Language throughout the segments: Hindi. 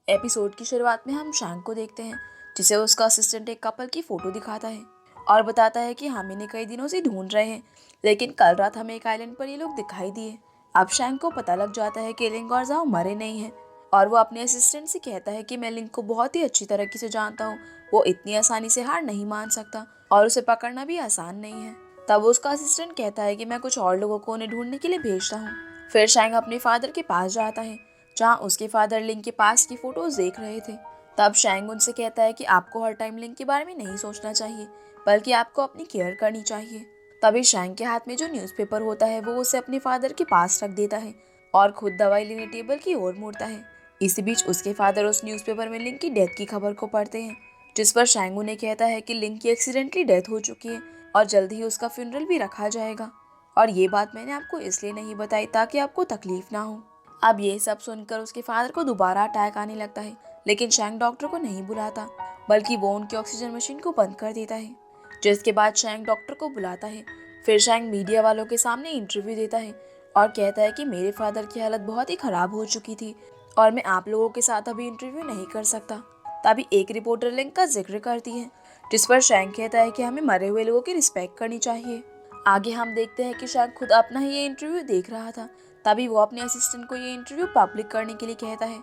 एपिसोड की शुरुआत में हम शैंग को देखते हैं, जिसे उसका असिस्टेंट एक कपल की फोटो दिखाता है और बताता है कि हम इन्हें कई दिनों से ढूंढ रहे हैं, लेकिन कल रात हमें एक आइलैंड पर ये लोग दिखाई दिए। अब शैंग को पता लग जाता है कि लिंग और जाओ मरे नहीं हैं और वो अपने असिस्टेंट से कहता है कि मैं लिंग को बहुत ही अच्छी तरीके से जानता हूँ, वो इतनी आसानी से हार नहीं मान सकता और उसे पकड़ना भी आसान नहीं है। तब उसका असिस्टेंट कहता है कि मैं कुछ और लोगों को उन्हें ढूंढने के लिए भेजता हूँ। फिर शैंग अपने फादर के पास जाता है, जहाँ उसके फादर लिंग के पास की फोटोज देख रहे थे। तब शैंग उनसे कहता है कि आपको हर टाइम लिंग के बारे में नहीं सोचना चाहिए, बल्कि आपको अपनी केयर करनी चाहिए। तभी शैंग के हाथ में जो न्यूज़पेपर होता है वो उसे अपने फादर के पास रख देता है और खुद दवाई लेने टेबल की ओर मुड़ता है। इसी बीच उसके फादर उस न्यूज़पेपर में लिंग की डेथ की खबर को पढ़ते हैं, जिस पर शैंग उन्हें कहता है कि लिंग की एक्सीडेंटली डेथ हो चुकी है और जल्द ही उसका फ्यूनरल भी रखा जाएगा। और ये बात मैंने आपको इसलिए नहीं बताई ताकि आपको तकलीफ ना हो। अब ये सब सुनकर उसके फादर को दोबारा अटैक आने लगता है, लेकिन शैंग डॉक्टर को नहीं बुलाता, बल्कि वो उनकी ऑक्सीजन मशीन को बंद कर देता है। जिसके बाद शैंग डॉक्टर को बुलाता है। फिर शैंग मीडिया वालों के सामने इंटरव्यू देता है और कहता है कि मेरे फादर की हालत बहुत ही खराब हो चुकी थी और मैं आप लोगों के साथ अभी इंटरव्यू नहीं कर सकता। तभी एक रिपोर्टर लिंग का जिक्र करती है, जिस पर शैंग कहता है कि हमें मरे हुए लोगों की रिस्पेक्ट करनी चाहिए। आगे हम देखते हैं कि शैंग खुद अपना ही ये इंटरव्यू देख रहा था। तभी वो अपने असिस्टेंट को ये इंटरव्यू पब्लिक करने के लिए कहता है।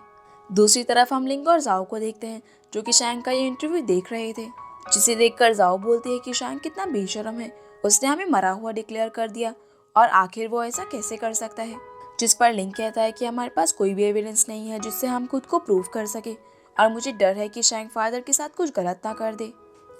दूसरी तरफ हम लिंग और जाओ को देखते हैं, जो कि शैंग का ये इंटरव्यू देख रहे थे, जिसे देखकर जाओ बोलती है कि शैंग कितना बेशर्म है, उसने हमें मरा हुआ डिक्लेयर कर दिया और आखिर वो ऐसा कैसे कर सकता है। जिस पर लिंग कहता है कि हमारे पास कोई भी एविडेंस नहीं है जिससे हम खुद को प्रूव कर सके और मुझे डर है कि शैंग फादर के साथ कुछ गलत ना कर दे।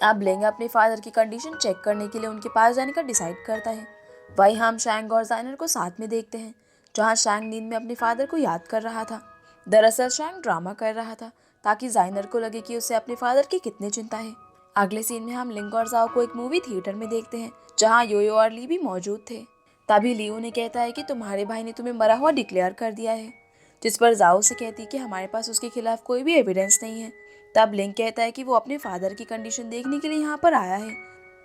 अब लिंग अपने फादर की कंडीशन चेक करने के लिए उनके पास जाने का डिसाइड करता है। वहीं हम शैंग और जाइनर को साथ में देखते हैं, जहां शैंग नींद में अपने फादर को याद कर रहा था। दरअसल शैंग ड्रामा कर रहा था ताकि जाइनर को लगे कि उसे अपने फादर की कितनी चिंता है। अगले सीन में हम लिंग और जाओ को एक मूवी थिएटर में देखते हैं, जहां योयो और ली भी मौजूद थे। तभी ली उन्हें कहता है कि तुम्हारे भाई ने तुम्हें मरा हुआ डिक्लेयर कर दिया है, जिस पर जाओ से कहती है कि हमारे पास उसके खिलाफ कोई भी एविडेंस नहीं है। तब लिंग कहता है कि वो अपने फादर की कंडीशन देखने के लिए यहाँ पर आया है,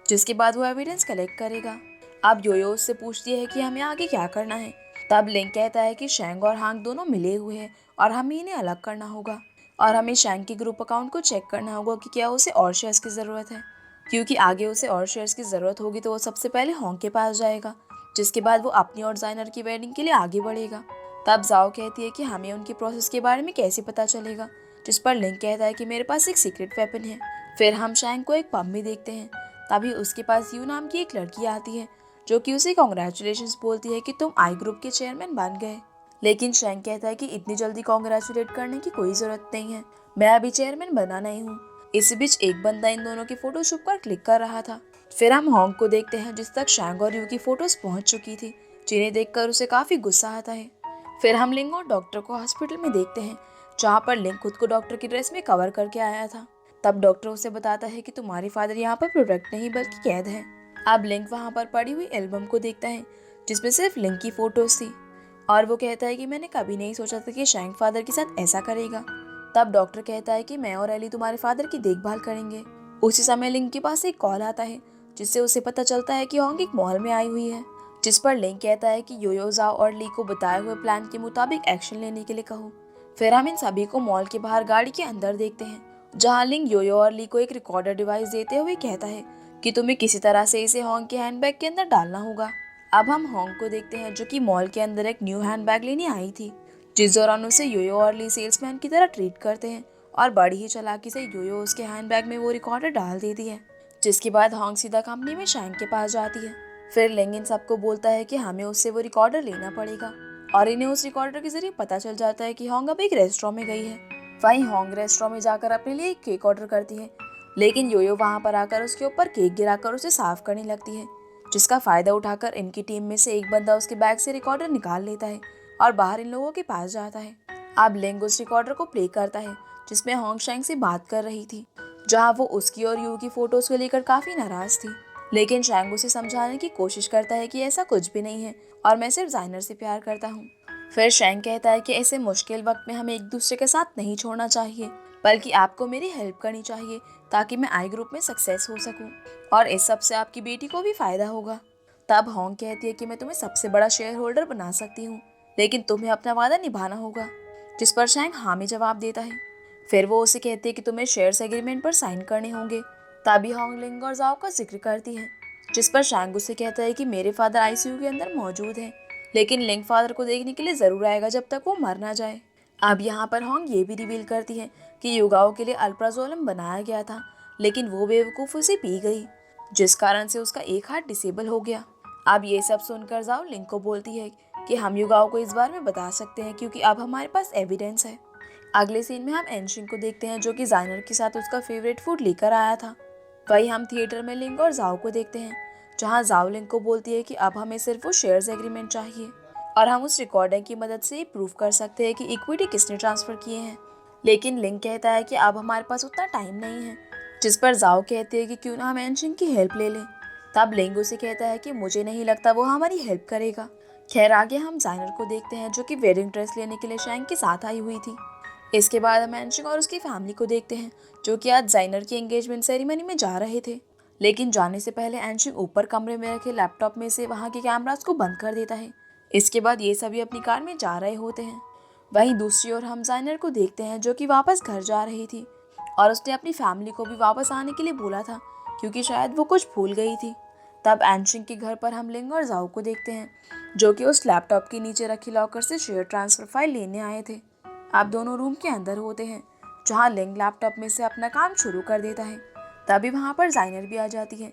जिसके बाद वो एविडेंस कलेक्ट करेगा। अब योयो उससे पूछती है कि हमें आगे क्या करना है। तब लिंग कहता है कि शैंग और हांग दोनों मिले हुए हैं और हमें इन्हें अलग करना होगा और हमें शैंग के ग्रुप अकाउंट को चेक करना होगा कि क्या उसे और शेयर्स की ज़रूरत है, क्योंकि आगे उसे और शेयर्स की ज़रूरत होगी तो वो सबसे पहले होंग के पास जाएगा, जिसके बाद वो अपनी और जाइनर की वेडिंग के लिए आगे बढ़ेगा। तब जाओ कहती है कि हमें उनकी प्रोसेस के बारे में कैसे पता चलेगा, जिस पर लिंग कहता है कि मेरे पास एक सीक्रेट वेपन है। फिर हम शैंग को एक पब में देखते हैं। तभी उसके पास यू नाम की एक लड़की आती है, जो कि उसे कॉन्ग्रेचुलेशंस बोलती है कि तुम आई ग्रुप के चेयरमैन बन गए। लेकिन शैंग कहता है कि इतनी जल्दी कॉन्ग्रेचुलेट करने की कोई ज़रूरत नहीं है, मैं अभी चेयरमैन बना नहीं हूँ। इसी बीच एक बंदा इन दोनों की फोटो छुपकर क्लिक कर रहा था। फिर हम होंग को देखते हैं, जिस तक शैंग और यू की फोटोज पहुंच चुकी थी, जिन्हें देखकर उसे काफ़ी गुस्सा आता है। फिर हम लिंग और डॉक्टर को हॉस्पिटल में देखते हैं, जहाँ पर लिंग खुद को डॉक्टर की ड्रेस में कवर करके आया था। तब डॉक्टर उसे बताता है कि तुम्हारे फादर यहाँ पर प्रोटेक्ट नहीं बल्कि कैद है। अब लिंग वहाँ पर पड़ी हुई एल्बम को देखता है, जिसमें सिर्फ लिंग की फोटोज थी और वो कहता है कि मैंने कभी नहीं सोचा था कि शैंग फादर के साथ ऐसा करेगा। तब डॉक्टर कहता है कि मैं और एली तुम्हारे फादर की देखभाल करेंगे। उसी समय लिंग के पास एक कॉल आता है, जिससे उसे पता चलता है कि होंग एक मॉल में आई हुई है, जिस पर लिंग कहता है कि योयो जाओ और ली को बताए हुए प्लान के मुताबिक एक्शन लेने के लिए कहो। फिर हम इन सभी को मॉल के बाहर गाड़ी के अंदर देखते हैं, जहाँ लिंग योयो और ली को एक रिकॉर्डर डिवाइस देते हुए कहता है कि तुम्हें किसी तरह से इसे होंग के हैंडबैग के अंदर डालना होगा। अब हम होंग को देखते हैं, जो कि मॉल के अंदर एक न्यू हैंडबैग लेने आई थी, जिस दौरान उसे योयो और ली सेल्समैन की तरह ट्रीट करते हैं और बड़ी ही चालाकी से योयो उसके हैंडबैग में वो रिकॉर्डर डाल देती है, जिसके बाद होंग सीधा कंपनी में शैंग के पास जाती है। फिर लिंग इन सबको बोलता है कि हमें उससे वो रिकॉर्डर लेना पड़ेगा और इन्हें उस रिकॉर्डर के जरिए पता चल जाता है कि होंग अब एक रेस्टोरेंट में गई है। वहीं होंग रेस्टोरेंट में जाकर अपने लिए एक केक ऑर्डर करती है, लेकिन योयो वहां पर आकर उसके ऊपर केक गिराकर उसे साफ करने लगती है, जिसका फायदा उठाकर इनकी टीम में से एक बंदा उसके बैग से रिकॉर्डर निकाल लेता है और बाहर इन लोगों के पास जाता है। अब लिंग उस रिकॉर्डर को प्ले करता है, जिसमें होंग शैंग से बात कर रही थी, जहां वो उसकी और यू की फोटोज को लेकर काफी नाराज थी। लेकिन शैंग उसे समझाने की कोशिश करता है कि ऐसा कुछ भी नहीं है और मैं सिर्फ जाइनर से प्यार करता हूँ। फिर शैंग कहता है कि ऐसे मुश्किल वक्त में हमें एक दूसरे के साथ नहीं छोड़ना चाहिए, बल्कि आपको मेरी हेल्प करनी चाहिए ताकि मैं आई ग्रुप में सक्सेस हो सकूं और इस सब से आपकी बेटी को भी फायदा होगा। तब होंग कहती है कि मैं तुम्हें सबसे बड़ा शेयर होल्डर बना सकती हूँ, लेकिन तुम्हें अपना वादा निभाना होगा, जिस पर शैंग हाँ में जवाब देता है। फिर वो उसे कहती है कि तुम्हें शेयर्स एग्रीमेंट पर साइन करने होंगे। तभी होंग लिंग और जाओ का जिक्र करती है, जिस पर शैंग उसे कहता है कि मेरे फादर आईसीयू के अंदर मौजूद हैं, लेकिन लिंग फादर को देखने के लिए ज़रूर आएगा जब तक वो मर ना जाए। अब यहाँ पर होंग ये भी रिवील करती है कि युगाओ के लिए अल्प्राजोलम बनाया गया था, लेकिन वो बेवकूफ़ उसे पी गई, जिस कारण से उसका एक हाथ डिसेबल हो गया। अब ये सब सुनकर जाओ लिंग को बोलती है कि हम युगाओ को इस बारे में बता सकते हैं क्योंकि अब हमारे पास एविडेंस है। अगले सीन में हम एनशिंग को देखते हैं जो कि जाइनर के साथ उसका फेवरेट फूड लेकर आया था। वही हम थिएटर में लिंग और जाओ को देखते हैं, जहाँ जाओ लिंग को बोलती है कि अब हमें सिर्फ वो शेयर्स एग्रीमेंट चाहिए और हम उस रिकॉर्डिंग की मदद से प्रूव कर सकते हैं कि इक्विटी किसने ट्रांसफ़र किए हैं। लेकिन लिंग कहता है कि अब हमारे पास उतना टाइम नहीं है, जिस पर जाओ कहते हैं कि क्यों ना हम एनशिंग की हेल्प ले लें। तब लिंग उसे कहता है कि मुझे नहीं लगता वो हमारी हेल्प करेगा। खैर आगे हम जाइनर को देखते हैं जो कि वेडिंग ड्रेस लेने के लिए शैंग के साथ आई हुई थी। इसके बाद हम एनशिंग और उसकी फैमिली को देखते हैं जो कि आज जाइनर की एंगेजमेंट सेरेमनी में जा रहे थे। लेकिन जाने से पहले एनशिंग ऊपर कमरे में रखे लैपटॉप में से वहाँ के कैमरास को बंद कर देता है। इसके बाद ये सभी अपनी कार में जा रहे होते हैं। वहीं दूसरी ओर हम जाइनर को देखते हैं जो कि वापस घर जा रही थी और उसने अपनी फैमिली को भी वापस आने के लिए बोला था क्योंकि शायद वो कुछ भूल गई थी। तब एनशिंग के घर पर हम लिंग और जाओ को देखते हैं जो कि उस लैपटॉप के नीचे रखी लॉकर से शेयर ट्रांसफर फाइल लेने आए थे। आप दोनों रूम के अंदर होते हैं जहाँ लिंग लैपटॉप में से अपना काम शुरू कर देता है। तभी वहाँ पर जाइनर भी आ जाती है,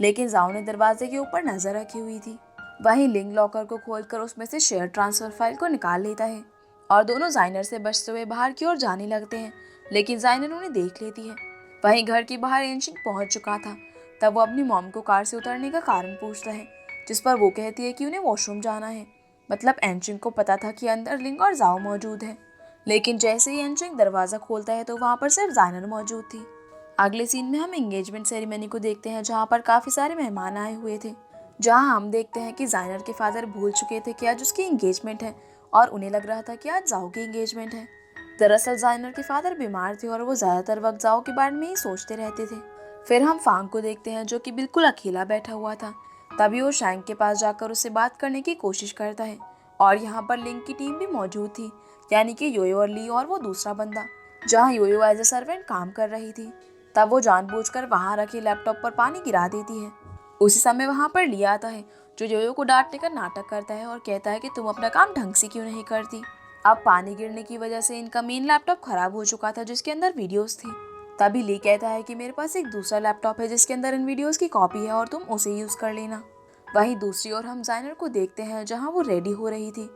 लेकिन जाओ ने दरवाजे के ऊपर नजर रखी हुई थी। वहीं लिंग लॉकर को खोलकर उसमें से शेयर ट्रांसफर फाइल को निकाल लेता है और दोनों जाइनर से बचते हुए बाहर की ओर जाने लगते हैं, लेकिन जाइनर उन्हें देख लेती है। वहीं घर के बाहर एनशिंग पहुंच चुका था। तब वो अपनी मॉम को कार से उतरने का कारण पूछता है, जिस पर वो कहती है कि उन्हें वॉशरूम जाना है। मतलब एनशिंग को पता था कि अंदर लिंग और जाओ मौजूद है, लेकिन जैसे ही एनशिंग दरवाज़ा खोलता है तो वहाँ पर सिर्फ जाइनर मौजूद थी। अगले सीन में हम एंगेजमेंट सेरेमनी को देखते हैं जहाँ पर काफ़ी सारे मेहमान आए हुए थे, जहाँ हम देखते हैं कि जाइनर के फादर भूल चुके थे कि आज उसकी एंगेजमेंट है और उन्हें लग रहा था कि आज जाओ की एंगेजमेंट है। दरअसल जाइनर के फादर बीमार थे और वो ज़्यादातर वक्त जाओ के बारे में ही सोचते रहते थे। फिर हम फांग को देखते हैं जो कि बिल्कुल अकेला बैठा हुआ था। तभी वो शैंग के पास जाकर उससे बात करने की कोशिश करता है और यहाँ पर लिंग की टीम भी मौजूद थी, यानी कि योयो और ली और वो दूसरा बंदा, जहाँ योयो एज ए सर्वेंट काम कर रही थी। तब वो जानबूझकर वहाँ रखे लैपटॉप पर पानी गिरा देती है। उसी समय वहाँ पर ली आता है जो योयो को डांटने का नाटक करता है और कहता है कि तुम अपना काम ढंग से क्यों नहीं करती। अब पानी गिरने की वजह से इनका मेन लैपटॉप खराब हो चुका था जिसके अंदर वीडियोस थी। तभी ली कहता है कि मेरे पास एक दूसरा लैपटॉप है जिसके अंदर इन वीडियोस की कॉपी है और तुम उसे यूज़ कर लेना। वहीं दूसरी ओर हम जाइनर को देखते हैं जहाँ वो रेडी हो रही थी।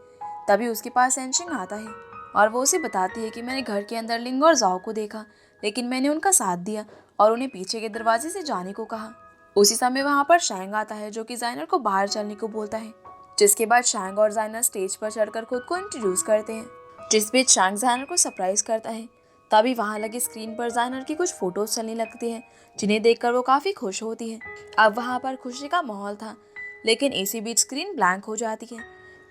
तभी उसके पास एनशिंग आता है और वो उसे बताती है कि मैंने घर के अंदर लिंग और जाओ को देखा, लेकिन मैंने उनका साथ दिया और उन्हें पीछे के दरवाजे से जाने को कहा। उसी समय वहाँ पर शैंग आता है जो कि जाइनर को बाहर चलने को बोलता है, जिसके बाद शैंग और जाइनर स्टेज पर चढ़कर खुद को इंट्रोड्यूस करते हैं, जिस बीच शैंग जाइनर को सरप्राइज करता है। तभी वहाँ लगी स्क्रीन पर जाइनर की कुछ फोटोज चलने लगती हैं जिन्हें देखकर वो काफ़ी खुश होती है। अब वहाँ पर खुशी का माहौल था, लेकिन इसी बीच स्क्रीन ब्लैंक हो जाती है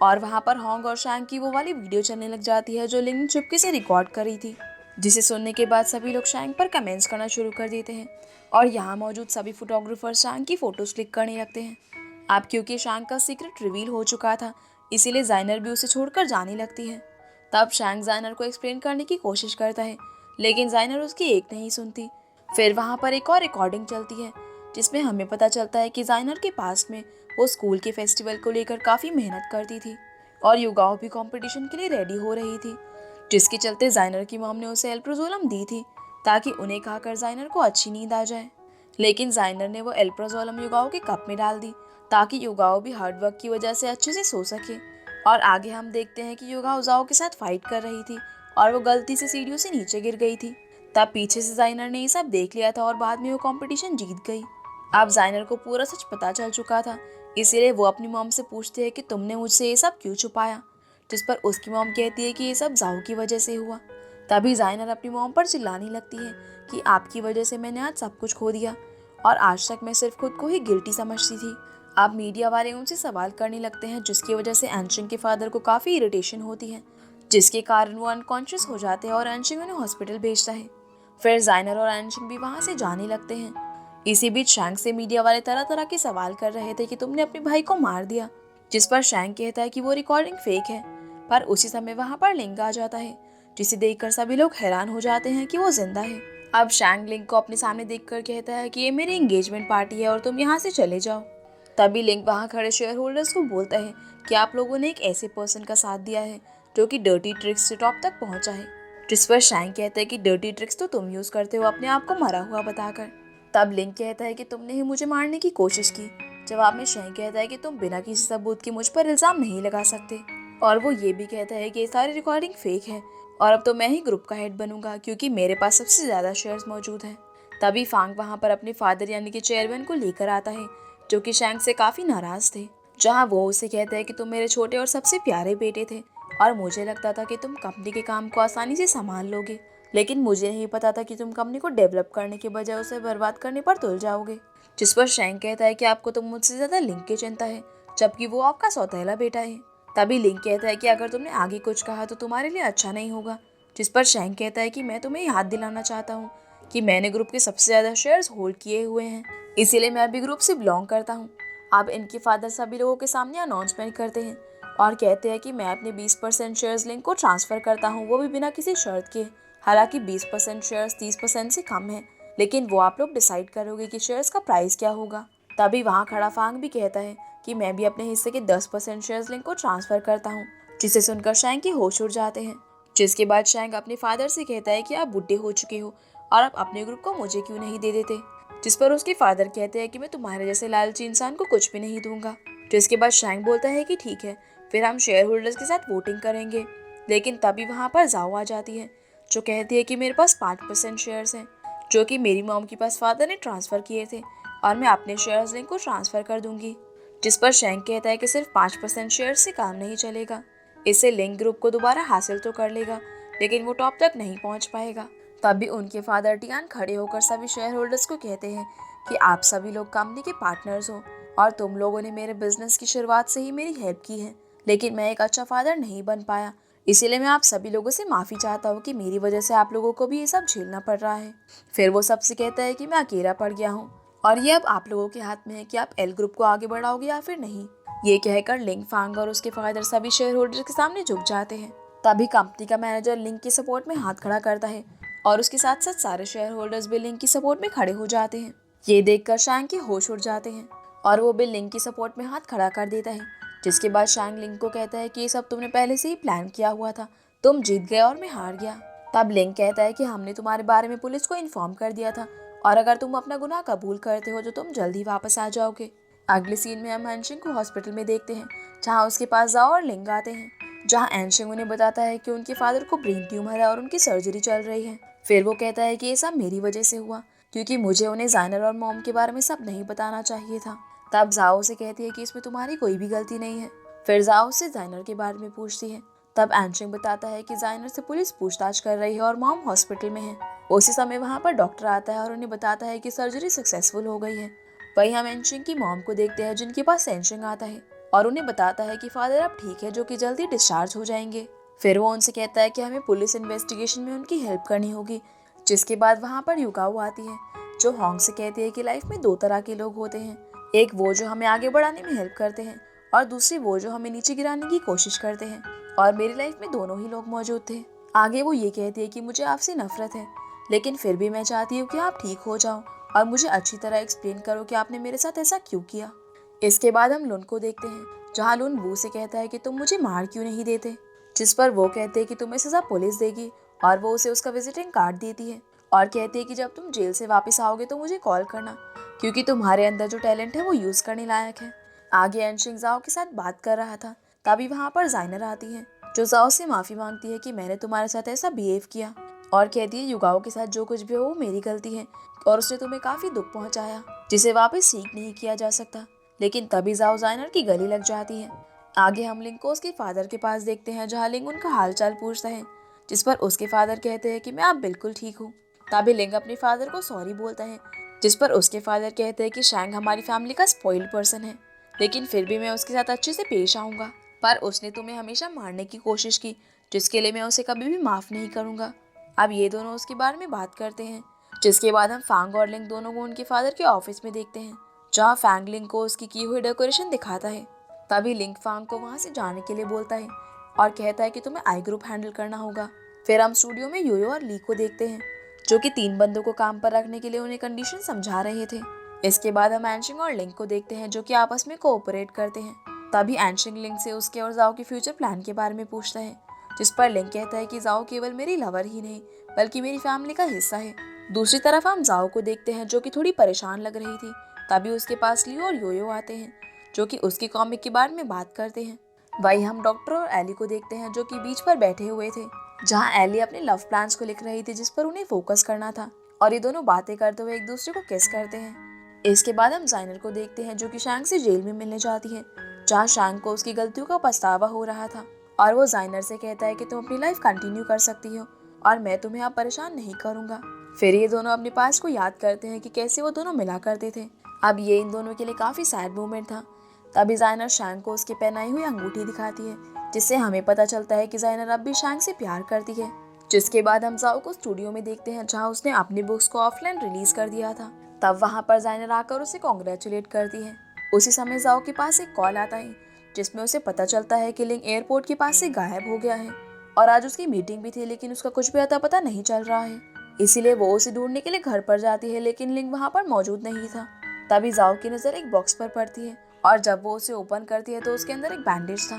और वहाँ पर होंग और शैंग की वो वाली वीडियो चलने लग जाती है जो लिंग ने चुपके से रिकॉर्ड करी थी, जिसे सुनने के बाद सभी लोग शैंग पर कमेंट्स करना शुरू कर देते हैं और यहाँ मौजूद सभी फोटोग्राफर शैंग की फ़ोटोज़ क्लिक करने लगते हैं। अब क्योंकि शैंग का सीक्रेट रिवील हो चुका था, इसीलिए जाइनर भी उसे छोड़कर जाने लगती है। तब शैंग जाइनर को एक्सप्लेन करने की कोशिश करता है, लेकिन जाइनर उसकी एक नहीं सुनती। फिर वहाँ पर एक और रिकॉर्डिंग चलती है जिसमें हमें पता चलता है कि जाइनर के पास में वो स्कूल के फेस्टिवल को लेकर काफ़ी मेहनत करती थी और युगाओ भी कंपटीशन के लिए रेडी हो रही थी, जिसके चलते जाइनर की मॉम ने उसे एल्प्रोजोलम दी थी ताकि उन्हें खाकर जाइनर को अच्छी नींद आ जाए। लेकिन जाइनर ने वो एल्प्रोजोलम युगाओ के कप में डाल दी ताकि युगाओ भी हार्ड वर्क की वजह से अच्छे से सो सके। और आगे हम देखते हैं कि युगाओ जाओ के साथ फाइट कर रही थी और वो गलती से सीढ़ियों से नीचे गिर गई थी। तब पीछे से जाइनर ने ये सब देख लिया था और बाद में वो कंपटीशन जीत गई। अब जाइनर को पूरा सच पता चल चुका था, इसीलिए वो अपनी मॉम से पूछते हैं कि तुमने मुझसे ये सब क्यों छुपाया, जिस पर उसकी मॉम कहती है कि ये सब जाओ की वजह से हुआ। तभी जाइनर अपनी मॉम पर चिल्लाने लगती है कि आपकी वजह से मैंने आज सब कुछ खो दिया और आज तक मैं सिर्फ खुद को ही गिल्टी समझती थी। अब मीडिया वाले उनसे सवाल करने लगते हैं जिसकी वजह से एनशिंग के फादर को काफ़ी इरिटेशन होती है, जिसके कारण वो अनकॉन्शियस हो जाते हैं और एनशिंग उन्हें हॉस्पिटल भेजता है। फिर जाइनर और एनशिंग भी वहाँ से जाने लगते हैं। इसी बीच शैंग से मीडिया वाले तरह तरह के सवाल कर रहे थे कि तुमने अपने भाई को मार दिया, जिस पर शैंग कहता है कि वो रिकॉर्डिंग फेक है। पर उसी समय वहाँ पर लिंग आ जाता है जिसे देखकर सभी लोग हैरान हो जाते हैं कि वो जिंदा है। अब शैंग लिंग को अपने सामने देखकर कहता है कि ये मेरी एंगेजमेंट पार्टी है और तुम यहाँ से चले जाओ। तभी लिंग वहाँ खड़े शेयर होल्डर्स को बोलता है कि आप लोगों ने एक ऐसे पर्सन का साथ दिया है जो कि डर्टी ट्रिक्स से टॉप तक पहुंचा है। जिस पर शैंग कहता है कि डर्टी ट्रिक्स तो तुम यूज करते हो अपने आप को मरा हुआ बताकर। तब लिंग कहता है कि तुमने ही मुझे मारने की कोशिश की। जवाब में शैंग कहता है कि तुम बिना किसी सबूत के मुझ पर इल्जाम नहीं लगा सकते, और वो ये भी कहता है कि ये सारी रिकॉर्डिंग फेक है और अब तो मैं ही ग्रुप का हेड बनूंगा क्योंकि मेरे पास सबसे ज्यादा शेयर्स मौजूद हैं। तभी फांग वहाँ पर अपने फादर यानी कि चेयरमैन को लेकर आता है, जो कि शैंग से काफी नाराज थे। जहाँ वो उसे कहता है कि तुम मेरे छोटे और सबसे प्यारे बेटे थे और मुझे लगता था कि तुम कंपनी के काम को आसानी से संभाल लोगे, लेकिन मुझे नहीं पता था कि तुम कंपनी को डेवलप करने के बजाय उसे बर्बाद करने पर तुल जाओगे। जिस पर शैंग कहता है कि आपको तो मुझसे ज्यादा लिंग की चिंता है, जबकि वो आपका सौतेला बेटा है। तभी लिंग कहता है कि अगर तुमने आगे कुछ कहा तो तुम्हारे लिए अच्छा नहीं होगा। जिस पर शैंग कहता है कि मैं तुम्हें याद दिलाना चाहता हूँ कि मैंने ग्रुप के सबसे ज्यादा शेयर्स होल्ड किए हुए हैं, इसीलिए मैं अभी ग्रुप से बिलोंग करता हूँ। अब इनके फादर सभी लोगों के सामने अनाउंसमेंट करते हैं और कहते हैं कि मैं अपने 20% शेयर्स लिंक को ट्रांसफर करता हूँ, वो भी बिना किसी शर्त के। हालांकि 20% शेयर्स 30% से कम है, लेकिन वो आप लोग डिसाइड करोगे कि शेयर्स का प्राइस क्या होगा। तभी वहाँ खड़ा फांग भी कहता है कि मैं भी अपने हिस्से के 10% शेयर्स लिंक को ट्रांसफर करता हूँ, जिसे सुनकर शैंग के होश उड़ जाते हैं। जिसके बाद शैंग अपने फादर से कहता है कि आप बुढ़े हो चुके हो और आप अपने ग्रुप को मुझे क्यों नहीं दे देते। जिस पर उसके फादर कहते हैं कि मैं तुम्हारे जैसे लालची इंसान को कुछ भी नहीं दूंगा। जिसके बाद शैंग बोलता है कि ठीक है, फिर हम शेयर होल्डर्स के साथ वोटिंग करेंगे। लेकिन तभी वहाँ पर जाओ आ जाती है, जो कहती है कि मेरे पास 5% शेयर्स हैं, जो कि मेरी मॉम के पास फादर ने ट्रांसफ़र किए थे और मैं अपने शेयर्स लिंक को ट्रांसफ़र कर दूंगी। जिस पर शैंग कहता है कि सिर्फ 5% शेयर से काम नहीं चलेगा, इससे लिंक ग्रुप को दोबारा हासिल तो कर लेगा, लेकिन वो टॉप तक नहीं पहुंच पाएगा। तभी उनके फादर टियान खड़े होकर सभी शेयर होल्डर्स को कहते हैं कि आप सभी लोग कंपनी के पार्टनर्स हो और तुम लोगों ने मेरे बिजनेस की शुरुआत से ही मेरी हेल्प की है, लेकिन मैं एक अच्छा फादर नहीं बन पाया, इसीलिए मैं आप सभी लोगों से माफ़ी चाहता हूँ कि मेरी वजह से आप लोगों को भी ये सब झेलना पड़ रहा है। फिर वो सबसे कहता है कि मैं अकेला पड़ गया हूँ और ये अब आप लोगों के हाथ में है कि आप एल ग्रुप को आगे बढ़ाओगे या फिर नहीं। ये कहकर लिंग फांग और उसके फादर सभी शेयर होल्डर्स के सामने झुक जाते हैं। तभी कंपनी का मैनेजर लिंग की सपोर्ट में हाथ खड़ा करता है और उसके साथ साथ सारे शेयर होल्डर्स भी लिंग की सपोर्ट में खड़े हो जाते हैं। ये देखकर शैंग के होश उड़ जाते हैं और वो भी लिंग की सपोर्ट में हाथ खड़ा कर देता है। जिसके बाद शैंग लिंग को कहता है कि ये सब तुमने पहले से ही प्लान किया हुआ था, तुम जीत गए और मैं हार गया। तब लिंग कहता है कि हमने तुम्हारे बारे में पुलिस को इन्फॉर्म कर दिया था और अगर तुम अपना गुनाह कबूल करते हो तो तुम जल्दी वापस आ जाओगे। अगले सीन में हम एनशिंग को हॉस्पिटल में देखते हैं, जहाँ उसके पास जाओ और लिंग आते हैं, जहाँ एनशिंग उन्हें बताता है कि उनके फादर को ब्रेन ट्यूमर है और उनकी सर्जरी चल रही है। फिर वो कहता है कि ये सब मेरी वजह से हुआ क्योंकि मुझे उन्हें जाइनर और मॉम के बारे में सब नहीं बताना चाहिए था। तब जाओ से कहती है कि इसमें तुम्हारी कोई भी गलती नहीं है। फिर जाओ से जाइनर के बारे में पूछती है। तब एनशिंग बताता है कि जाइनर से पुलिस पूछताछ कर रही है और मॉम हॉस्पिटल में है। उसी समय वहाँ पर डॉक्टर आता है और उन्हें बताता है कि सर्जरी सक्सेसफुल हो गई है। वही हम एनशिंग की मॉम को देखते हैं, जिनके पास एनशिंग आता है और उन्हें बताता है कि फादर अब ठीक है, जो कि जल्दी डिस्चार्ज हो जाएंगे। फिर वो उनसे कहता है कि हमें पुलिस इन्वेस्टिगेशन में उनकी हेल्प करनी होगी। जिसके बाद वहाँ पर युगाओ आती है, जो होंग से कहती है कि लाइफ में दो तरह के लोग होते हैं, एक वो जो हमें आगे बढ़ाने में हेल्प करते हैं और दूसरी वो जो हमें नीचे गिराने की कोशिश करते हैं, और मेरी लाइफ में दोनों ही लोग मौजूद थे। आगे वो ये कहती है कि मुझे आपसे नफरत है, लेकिन फिर भी मैं चाहती हूँ कि आप ठीक हो जाओ और मुझे अच्छी तरह एक्सप्लेन करो कि आपने मेरे साथ ऐसा क्यों किया। इसके बाद हम लुन को देखते हैं, जहाँ लुन वू से कहता है कि तुम मुझे मार क्यों नहीं देते। जिस पर वो कहते हैं कि तुम्हें सजा पुलिस देगी और वो उसे उसका विजिटिंग कार्ड देती है और कहती है कि जब तुम जेल से वापस आओगे तो मुझे कॉल करना, क्योंकि तुम्हारे अंदर जो टैलेंट है वो यूज करने लायक है। आगे एनशिंग जाओ के साथ बात कर रहा था, तभी वहाँ पर जाइनर आती है, जो जाओ से माफी मांगती है कि मैंने तुम्हारे साथ ऐसा बिहेव किया और कहती है युगाओ के साथ जो कुछ भी हो वो मेरी गलती है और उसने तुम्हें काफी दुख पहुंचाया, जिसे वापस सीख नहीं किया जा सकता। लेकिन तभी जाओ जाइनर की गली लग जाती है। आगे हम लिंग को उसके फादर के पास देखते हैं, जहाँ लिंग उनका हालचाल पूछता है, जिस पर उसके फादर कहते हैं कि मैं आप बिल्कुल ठीक हूँ। तभी लिंग अपने फादर को सॉरी बोलता है, जिस पर उसके फादर कहते हैं कि शैंग हमारी फैमिली का स्पॉइल्ड पर्सन है, लेकिन फिर भी मैं उसके साथ अच्छे से पेश आऊंगा, पर उसने तुम्हें हमेशा मारने की कोशिश की, जिसके लिए मैं उसे कभी भी माफ नहीं करूंगा। अब ये दोनों उसके बारे में बात करते हैं। जिसके बाद हम फांग और लिंग दोनों को उनके फादर के ऑफिस में देखते हैं, जहाँ फैंग लिंग को उसकी की हुई डेकोरेशन दिखाता है। तभी लिंग फांग को वहाँ से जाने के लिए बोलता है और कहता है कि तुम्हें आई ग्रुप हैंडल करना होगा, फिर हम स्टूडियो में योयो और ली को देखते हैं, जो कि 3 बंदों को काम पर रखने के लिए उन्हें कंडीशन समझा रहे थे। इसके बाद हम एनशिंग और लिंग को देखते हैं, जो कि आपस में कोऑपरेट करते हैं। तभी एनशिंग लिंग से उसके और जाओ के फ्यूचर प्लान के बारे में पूछता है, जिस पर लिंग कहता है कि जाओ केवल मेरी लवर ही नहीं बल्कि मेरी फैमिली का हिस्सा है। दूसरी तरफ हम जाओ को देखते हैं, जो कि थोड़ी परेशान लग रही थी। तभी उसके पास लियो और योयो आते हैं, जो कि उसकी कॉमिक के बारे में बात करते हैं। वही हम डॉक्टर और एली को देखते हैं, जो कि बीच पर बैठे हुए थे, जहां एली अपने लव प्लान्स को लिख रही थी, जिस पर उन्हें फोकस करना था। और ये दोनों बातें करते हुए एक दूसरे को किस करते हैं। इसके बाद हम जाइनर को देखते हैं, जो कि शैंग से जेल में मिलने जाती है, जहाँ शैंग को उसकी गलतियों का पछतावा हो रहा था। और वो जाइनर से कहता है कि तुम अपनी लाइफ कंटिन्यू कर सकती हो और मैं तुम्हें अब परेशान नहीं करूंगा। फिर ये दोनों अपने पास को याद करते हैं कि कैसे वो दोनों मिला करते थे। अब ये इन दोनों के लिए काफी सैड मोमेंट था। तभी जाइनर शैंग को उसकी पहनाई हुई अंगूठी दिखाती है, जिससे हमें पता चलता है कि जाइनर अब भी शैंग से प्यार करती है। जिसके बाद हम जाओ को स्टूडियो में देखते हैं, जहाँ उसने अपनी बुक्स को ऑफलाइन रिलीज कर दिया था। तब वहाँ पर जाइनर आकर उसे कॉन्ग्रेचुलेट करती है। उसी समय जाओ के पास एक कॉल आता है, जिसमें उसे पता चलता है कि लिंग एयरपोर्ट के पास से गायब हो गया है और आज उसकी मीटिंग भी थी, लेकिन उसका कुछ भी अता पता नहीं चल रहा है। इसीलिए वो उसे ढूंढने के लिए घर पर जाती है, लेकिन लिंग वहाँ पर मौजूद नहीं था। तभी जाओ की नजर एक बॉक्स पर पड़ती है और जब वो उसे ओपन करती है तो उसके अंदर एक बैंडेज था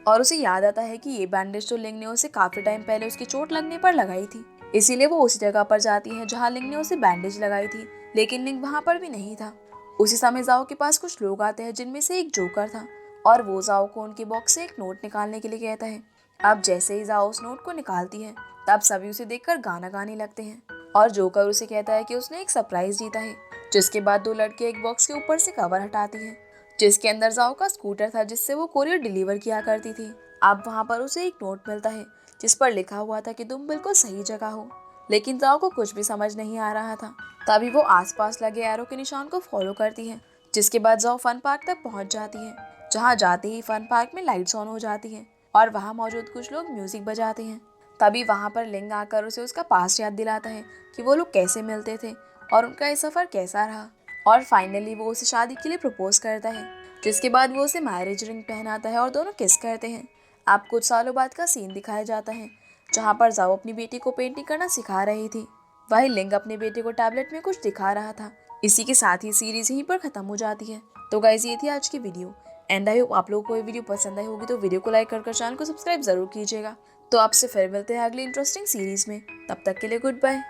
और उसे याद आता है कि ये बैंडेज तो लिंग ने उसे काफी टाइम पहले उसकी चोट लगने पर लगाई थी। इसीलिए वो उसी जगह पर जाती है जहाँ लिंग ने उसे बैंडेज लगाई थी, लेकिन लिंग वहाँ पर भी नहीं था। उसी समय जाओ के पास कुछ लोग आते हैं, जिनमें से एक जोकर था और वो जाओ को उनके बॉक्स से एक नोट निकालने के लिए कहता है। अब जैसे ही जाओ उस नोट को निकालती है, तब सभी उसे देखकर गाना गाने लगते हैं और जोकर उसे कहता है कि उसने एक सरप्राइज जीता है। जिसके बाद 2 लड़के एक बॉक्स के ऊपर से कवर हटाती है, जिसके अंदर जाओ का स्कूटर था, जिससे वो कोरियर डिलीवर किया करती थी। अब वहाँ पर उसे एक नोट मिलता है, जिस पर लिखा हुआ था कि तुम बिल्कुल सही जगह हो, लेकिन जाओ को कुछ भी समझ नहीं आ रहा था। तभी वो आसपास लगे एरो के निशान को फॉलो करती है। जिसके बाद जाओ फन पार्क तक पहुंच जाती है, जहाँ जाते ही फन पार्क में लाइट्स ऑन हो जाती है और वहाँ मौजूद कुछ लोग म्यूजिक बजाते हैं। तभी वहाँ पर लिंग आकर उसे उसका पास्ट याद दिलाता है कि वो लोग कैसे मिलते थे और उनका ये सफर कैसा रहा। और फाइनली वो उसे शादी के लिए प्रपोज करता है, जिसके बाद वो उसे मैरिज रिंग पहनाता है और दोनों किस करते हैं। अब कुछ सालों बाद का सीन दिखाया जाता है, जहाँ पर जाओ अपनी बेटी को पेंटिंग करना सिखा रही थी, वही लिंग अपने बेटे को टैबलेट में कुछ दिखा रहा था। इसी के साथ ही सीरीज यहीं पर खत्म हो जाती है। तो गाइस ये थी आज की वीडियो एंड आई होप आप लोगों को ये वीडियो पसंद आई होगी, तो वीडियो को लाइक कर चैनल को सब्सक्राइब जरूर कीजिएगा। तो आपसे फिर मिलते हैं अगली इंटरेस्टिंग सीरीज में, तब तक के लिए गुड बाय।